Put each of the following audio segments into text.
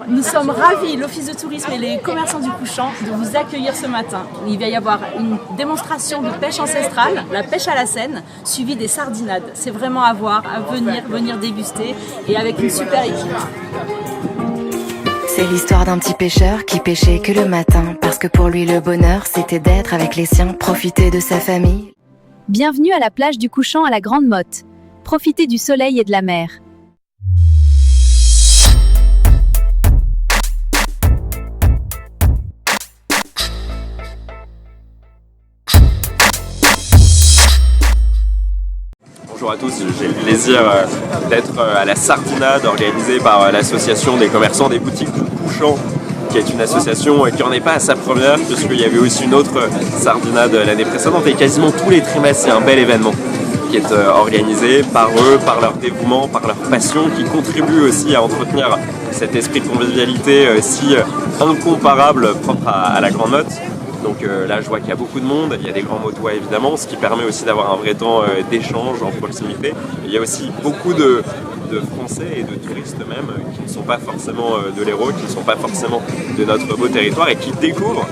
Nous sommes ravis, l'Office de tourisme et les commerçants du Couchant, de vous accueillir ce matin. Il va y avoir une démonstration de pêche ancestrale, la pêche à la Seine, suivie des sardinades. C'est vraiment à voir, à venir déguster et avec une super équipe. C'est l'histoire d'un petit pêcheur qui pêchait que le matin, parce que pour lui le bonheur c'était d'être avec les siens, profiter de sa famille. Bienvenue à la plage du Couchant à la Grande Motte. Profitez du soleil et de la mer. Bonjour à tous, j'ai le plaisir d'être à la Sardinade organisée par l'association des commerçants des boutiques du Couchant, qui est une association qui n'en est pas à sa première, puisqu'il y avait aussi une autre Sardinade l'année précédente, et quasiment tous les trimestres c'est un bel événement qui est organisé par eux, par leur dévouement, par leur passion, qui contribue aussi à entretenir cet esprit de convivialité si incomparable propre à la Grande Motte. Donc là je vois qu'il y a beaucoup de monde, il y a des grands motois évidemment, ce qui permet aussi d'avoir un vrai temps d'échange en proximité. Et il y a aussi beaucoup de Français et de touristes même qui ne sont pas forcément de l'Hérault, qui ne sont pas forcément de notre beau territoire et qui découvrent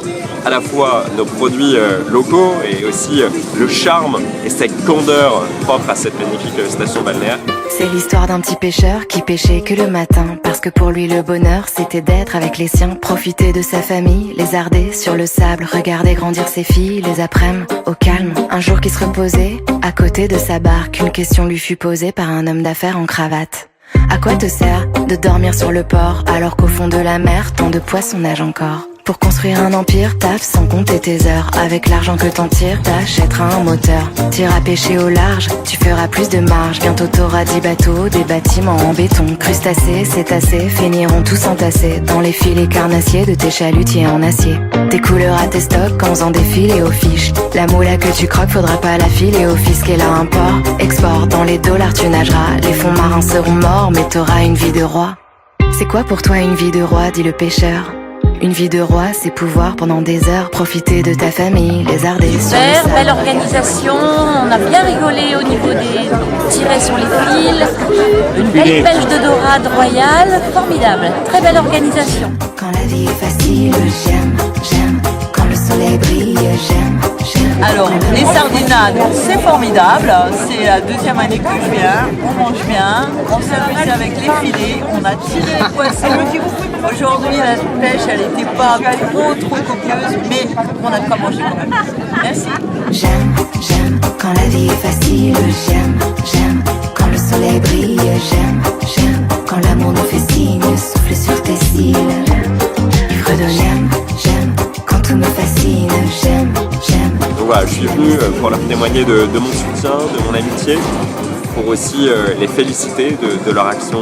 à la fois nos produits locaux et aussi le charme et cette candeur propre à cette magnifique station balnéaire. C'est l'histoire d'un petit pêcheur qui pêchait que le matin, parce que pour lui le bonheur c'était d'être avec les siens, profiter de sa famille, lézarder sur le sable, regarder grandir ses filles, les après-midi au calme. Un jour qui se reposait à côté de sa barque, une question lui fut posée par un homme d'affaires en cravate. À quoi te sert de dormir sur le port alors qu'au fond de la mer tant de poissons nagent encore? Pour construire un empire, taffe sans compter tes heures. Avec l'argent que t'en tires, t'achèteras un moteur. T'iras pêcher au large, tu feras plus de marge. Bientôt t'auras 10 bateaux, des bâtiments en béton. Crustacés, cétacés, finiront tous entassés dans les filets carnassiers de tes chalutiers en acier. Tes couleurs à tes stocks en faisant des filets aux fiches. La moula que tu croques, faudra pas la filer au fisc. Et là import, export, dans les dollars tu nageras. Les fonds marins seront morts, mais t'auras une vie de roi. C'est quoi pour toi une vie de roi, dit le pêcheur? Une vie de roi, c'est pouvoir pendant des heures profiter de ta famille, lézarder sur le sable. Belle organisation, on a bien rigolé au niveau des tirets sur les fils, une belle pêche de dorade royale, formidable, très belle organisation. Quand la vie est facile, j'aime, quand le soleil brille, j'aime. Alors, les sardinades, c'est formidable, c'est la deuxième année que je viens, on mange bien, on s'est amusé avec les filets, on a tiré les poissons. Aujourd'hui, la pêche, elle n'était pas trop copieuse, mais on a de quoi manger quand même. Merci. J'aime, quand la vie est facile, j'aime, quand le soleil brille, j'aime, quand l'amour nous fait signe, souffle sur tes cils. Ivre de j'aime, quand tout me fascine, j'aime. Donc voilà, je suis venu pour leur témoigner de mon soutien, de mon amitié, pour aussi les féliciter de leur action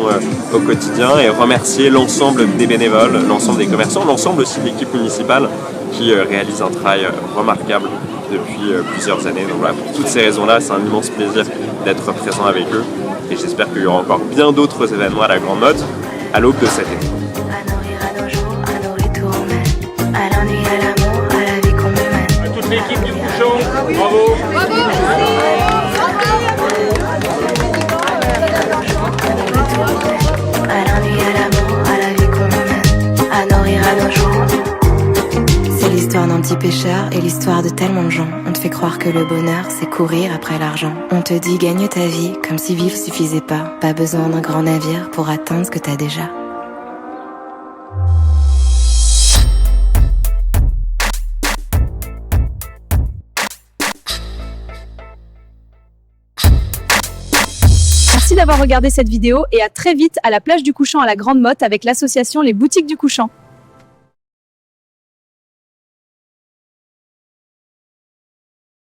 au quotidien et remercier l'ensemble des bénévoles, l'ensemble des commerçants, l'ensemble aussi de l'équipe municipale qui réalise un travail remarquable depuis plusieurs années. Donc voilà, pour toutes ces raisons-là, c'est un immense plaisir d'être présent avec eux et j'espère qu'il y aura encore bien d'autres événements à la Grande Motte à l'aube de cet été. À nourrir à nos jours, à nos retours, à l'ennui, à l'amour, à la vie qu'on me mène. Toute l'équipe du Couchant, bravo! À l'ennui, à l'amour, à la vie qu'on me mène, à nourrir à nos jours. C'est l'histoire d'un petit pêcheur et l'histoire de tellement de gens. On te fait croire que le bonheur, c'est courir après l'argent. On te dit gagne ta vie, comme si vivre suffisait pas. Pas besoin d'un grand navire pour atteindre ce que t'as déjà. Merci d'avoir regardé cette vidéo et à très vite à la plage du Couchant à la Grande Motte avec l'association Les Boutiques du Couchant.